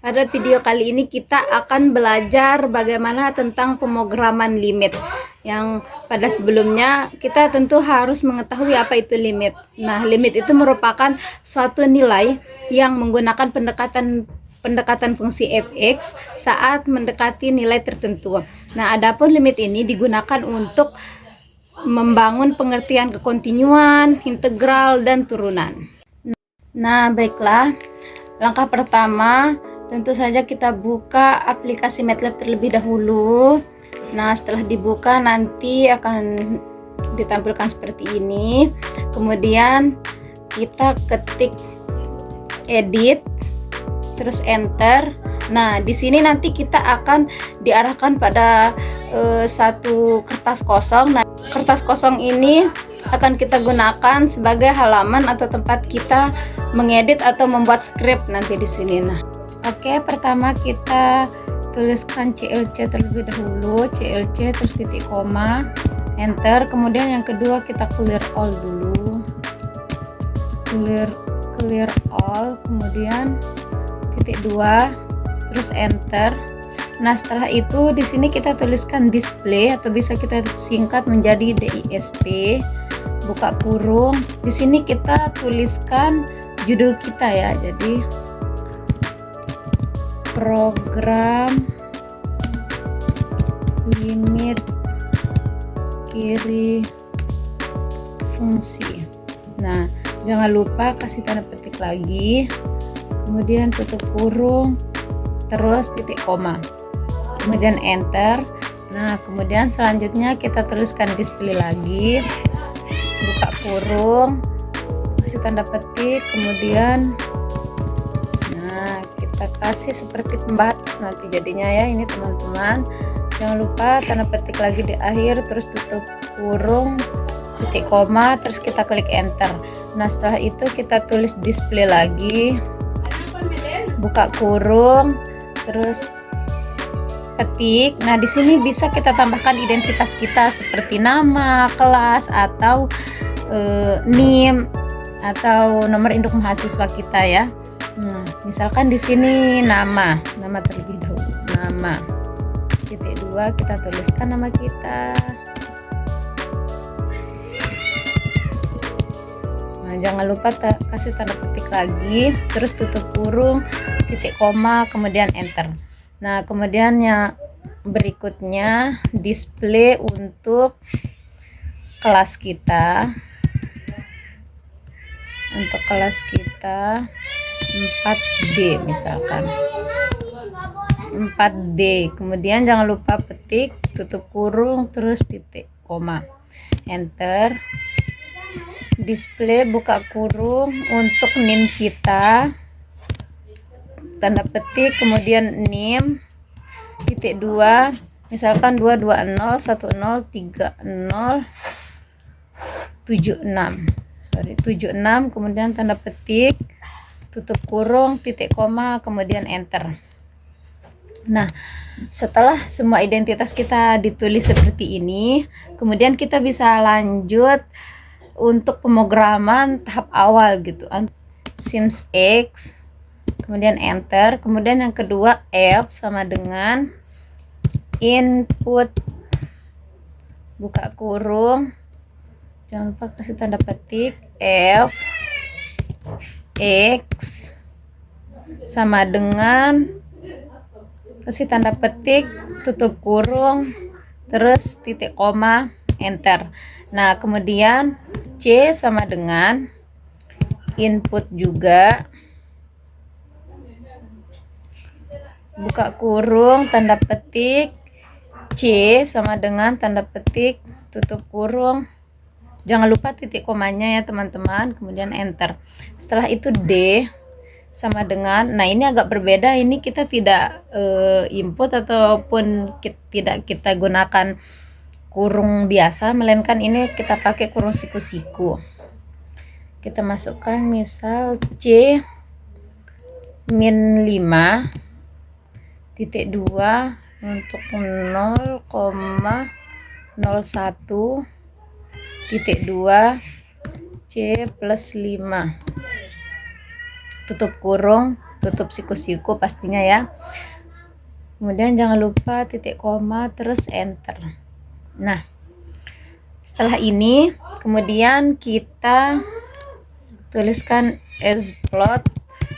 Pada video kali ini kita akan belajar bagaimana tentang pemrograman limit, yang pada sebelumnya kita tentu harus mengetahui apa itu limit. Nah, limit itu merupakan suatu nilai yang menggunakan pendekatan fungsi fx saat mendekati nilai tertentu. Nah, adapun limit ini digunakan untuk membangun pengertian kekontinuan, integral, dan turunan. Nah, baiklah. Langkah pertama, tentu saja kita buka aplikasi MATLAB terlebih dahulu. Nah, setelah dibuka nanti akan ditampilkan seperti ini. Kemudian kita ketik edit, terus enter. Nah, di sini nanti kita akan diarahkan pada satu kertas kosong. Nah, kertas kosong ini akan kita gunakan sebagai halaman atau tempat kita mengedit atau membuat script nanti di sini. Nah, oke, pertama kita tuliskan CLC terlebih dahulu, CLC terus titik koma, enter. Kemudian yang kedua kita clear all dulu, clear all, kemudian titik 2, terus enter. Nah, setelah itu di sini kita tuliskan display atau bisa kita singkat menjadi DISP, buka kurung. Di sini kita tuliskan judul kita ya, jadi program limit kiri fungsi. Nah, jangan lupa kasih tanda petik lagi, kemudian tutup kurung, terus titik koma, kemudian enter. Nah, kemudian selanjutnya kita tuliskan display lagi, buka kurung, kasih tanda petik, kemudian nah kita kasih seperti pembatas nanti jadinya ya ini teman-teman. Jangan lupa tanda petik lagi di akhir, terus tutup kurung, titik koma, terus kita klik enter. Nah, setelah itu kita tulis display lagi, buka kurung, terus ketik. Nah, di sini bisa kita tambahkan identitas kita seperti nama, kelas, atau NIM atau nomor induk mahasiswa kita ya. Nah, misalkan di sini nama terlebih dahulu, nama. Titik 2 kita tuliskan nama kita. Nah, jangan lupa kasih tanda petik lagi, terus tutup kurung, titik koma, kemudian enter. Nah, kemudian yang berikutnya display untuk kelas kita. Untuk kelas kita 4D misalkan 4D, kemudian jangan lupa petik, tutup kurung, terus titik koma, enter. Display buka kurung untuk NIM kita, tanda petik, kemudian NIM titik 2 misalkan 220103076, kemudian tanda petik, tutup kurung, titik koma, kemudian enter. Nah, setelah semua identitas kita ditulis seperti ini, kemudian kita bisa lanjut untuk pemrograman tahap awal gitu. Sims X, kemudian enter. Kemudian yang kedua F sama dengan input, buka kurung, jangan lupa kasih tanda petik, F X sama dengan, kasih tanda petik, tutup kurung, terus titik koma, enter. Nah, kemudian C sama dengan input juga, buka kurung, tanda petik, C sama dengan tanda petik, tutup kurung, jangan lupa titik komanya ya teman-teman, kemudian enter. Setelah itu D sama dengan, nah ini agak berbeda, ini kita tidak input ataupun tidak kita gunakan kurung biasa, melainkan ini kita pakai kurung siku-siku. Kita masukkan misal C min 5, titik 2 untuk 0,01 titik 2 C plus 5, tutup kurung, tutup siku-siku pastinya ya. Kemudian jangan lupa titik koma terus enter. Nah, setelah ini kemudian kita tuliskan splot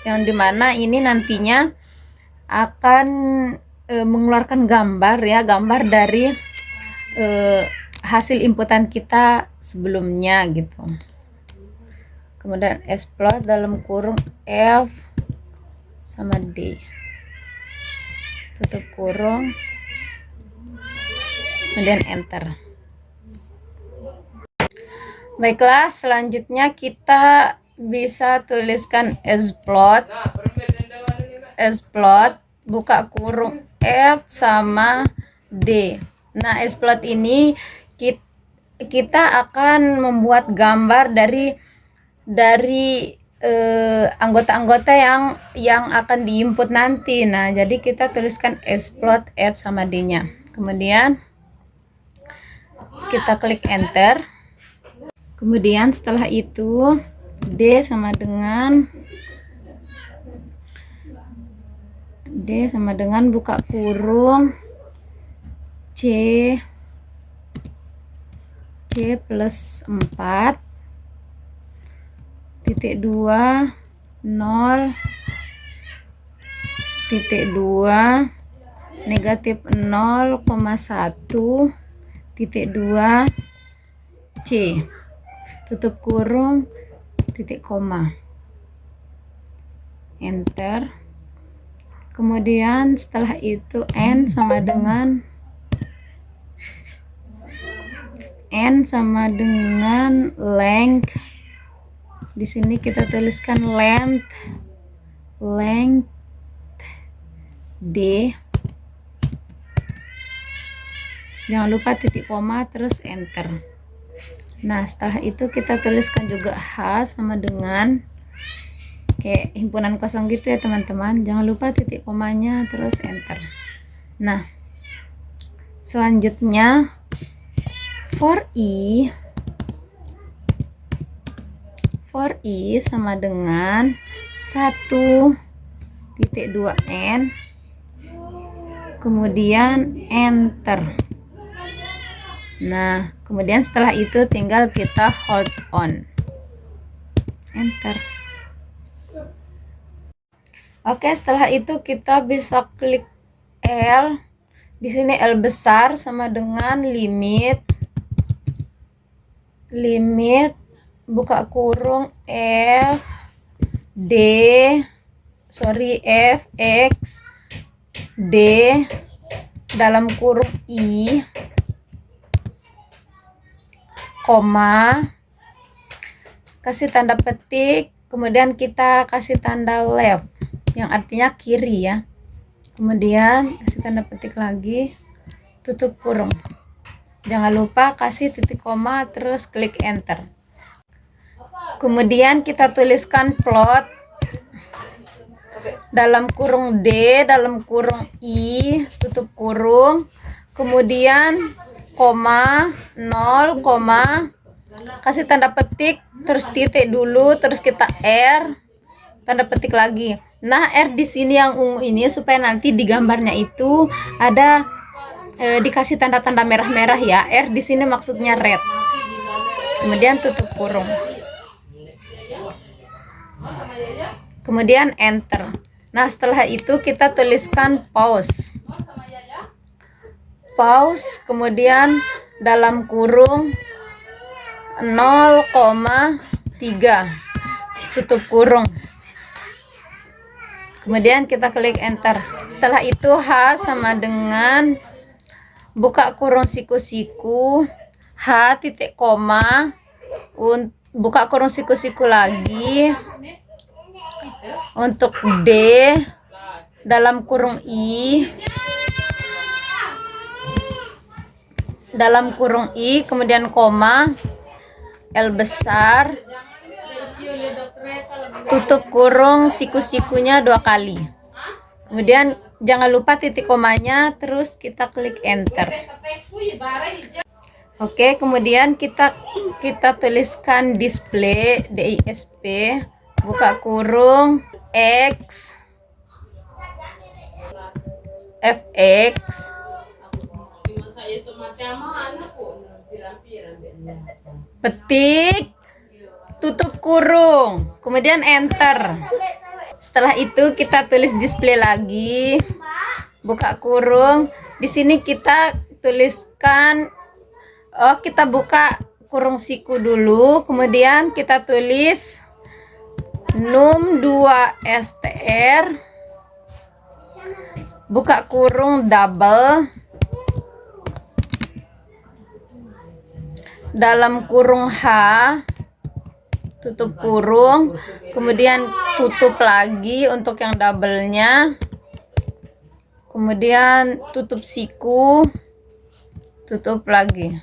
yang dimana ini nantinya akan mengeluarkan gambar ya, gambar dari hasil inputan kita sebelumnya gitu. Kemudian splot dalam kurung F sama D, tutup kurung, kemudian enter. Baiklah, selanjutnya kita bisa tuliskan splot buka kurung F sama D. Nah, splot ini kita akan membuat gambar dari anggota-anggota yang akan diinput nanti. Nah, jadi kita tuliskan splot F sama D-nya. Kemudian kita klik enter. Kemudian setelah itu D sama dengan buka kurung C plus 4 titik 2 0 titik 2 negatif 0,1 titik 2 C, tutup kurung, titik koma, enter. Kemudian setelah itu N sama dengan length. Di sini kita tuliskan length D. Jangan lupa titik koma terus enter. Nah, setelah itu kita tuliskan juga H sama dengan kayak himpunan kosong gitu ya teman-teman. Jangan lupa titik komanya terus enter. Nah, selanjutnya for I sama dengan 1.2n, kemudian enter. Nah, kemudian setelah itu tinggal kita hold on, enter. Oke, setelah itu kita bisa klik L. Di sini L besar sama dengan limit buka kurung F X D dalam kurung I, koma, kasih tanda petik, kemudian kita kasih tanda left yang artinya kiri ya. Kemudian kasih tanda petik lagi, tutup kurung. Jangan lupa kasih titik koma terus klik enter. Kemudian kita tuliskan plot dalam kurung D dalam kurung I, tutup kurung, kemudian koma 0, kasih tanda petik terus titik dulu, terus kita R, tanda petik lagi. Nah, R di sini yang ungu ini supaya nanti di gambarnya itu ada dikasih tanda-tanda merah-merah ya. R di sini maksudnya red. Kemudian tutup kurung. Kemudian enter. Nah, setelah itu kita tuliskan pause, kemudian dalam kurung 0,3, tutup kurung. Kemudian kita klik enter. Setelah itu H sama dengan buka kurung siku-siku, H titik koma, buka kurung siku-siku lagi. Untuk D dalam kurung I, kemudian koma, L besar, tutup kurung siku-sikunya 2 kali. Kemudian jangan lupa titik komanya, terus kita klik enter. Oke, kemudian kita tuliskan display DISP, buka kurung X fx, petik, tutup kurung, kemudian enter. Setelah itu kita tulis display lagi, buka kurung. Di sini kita tuliskan, kita buka kurung siku dulu, kemudian kita tulis num2str, buka kurung double, dalam kurung H, tutup kurung, kemudian tutup lagi untuk yang double-nya, kemudian tutup siku, tutup lagi,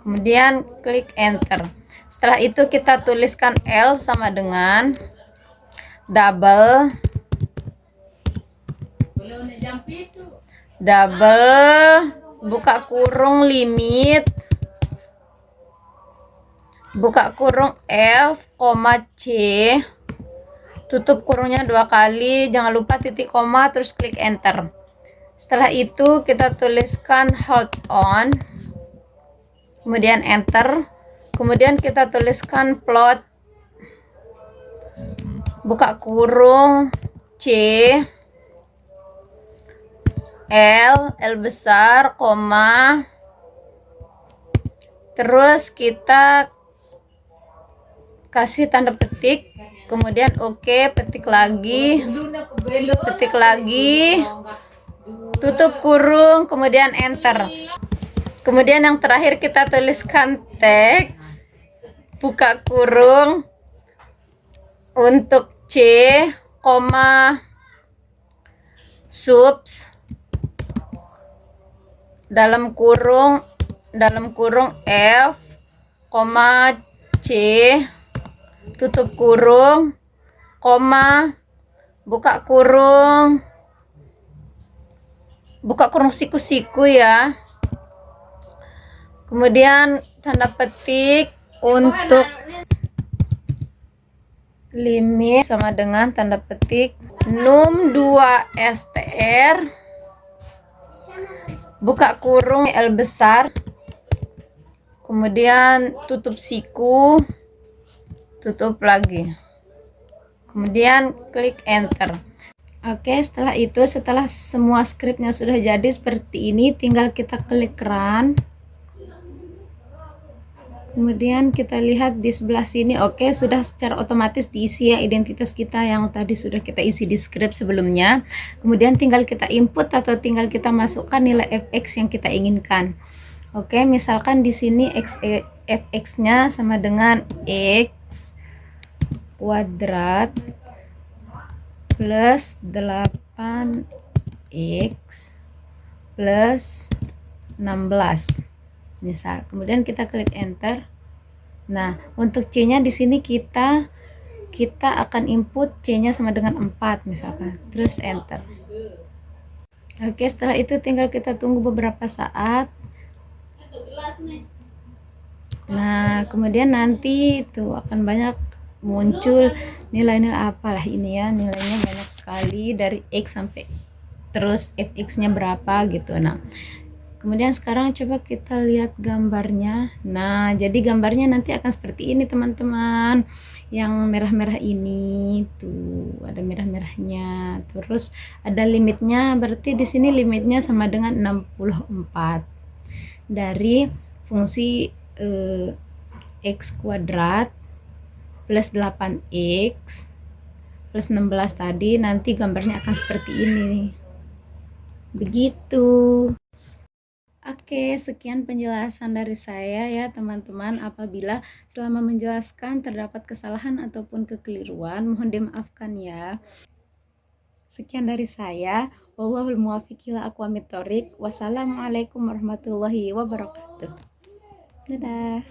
kemudian klik enter. Setelah itu kita tuliskan L sama dengan double, buka kurung limit, buka kurung F, C, tutup kurungnya 2 kali, jangan lupa titik koma, terus klik enter. Setelah itu kita tuliskan hold on, kemudian enter, kemudian kita tuliskan plot, buka kurung C, L besar, koma, terus kita kasih tanda petik, kemudian oke, petik lagi, tutup kurung, kemudian enter. Kemudian yang terakhir kita tuliskan teks, buka kurung untuk C, subs, dalam kurung F, C, tutup kurung, buka kurung siku-siku ya. Kemudian tanda petik untuk limit sama dengan tanda petik num2str, buka kurung L besar, kemudian tutup siku, tutup lagi, kemudian klik enter. Oke, setelah itu, setelah semua scriptnya sudah jadi seperti ini, tinggal kita klik run. Kemudian kita lihat di sebelah sini, oke, sudah secara otomatis diisi ya identitas kita yang tadi sudah kita isi di script sebelumnya. Kemudian tinggal kita input atau tinggal kita masukkan nilai fx yang kita inginkan. Oke, misalkan di sini fx-nya sama dengan x kuadrat plus 8x plus 16 misal. Kemudian kita klik enter. Nah, untuk C-nya di sini kita akan input C-nya sama dengan 4 misalkan. Terus enter. Oke, setelah itu tinggal kita tunggu beberapa saat. Nah, kemudian nanti itu akan banyak muncul nilai-nilai apalah ini ya, nilainya banyak sekali dari X sampai terus fx-nya berapa gitu. Nah, kemudian sekarang coba kita lihat gambarnya. Nah, jadi gambarnya nanti akan seperti ini teman-teman. Yang merah-merah ini tuh ada merah-merahnya. Terus ada limitnya, berarti di sini limitnya sama dengan 64 dari fungsi x kuadrat plus 8x plus 16 tadi. Nanti gambarnya akan seperti ini. Begitu. Oke, sekian penjelasan dari saya ya teman-teman. Apabila selama menjelaskan terdapat kesalahan ataupun kekeliruan, mohon dimaafkan ya. Sekian dari saya. Wallahul muwaffiq ila aqwamit thoriq. Wassalamualaikum warahmatullahi wabarakatuh. Dadah.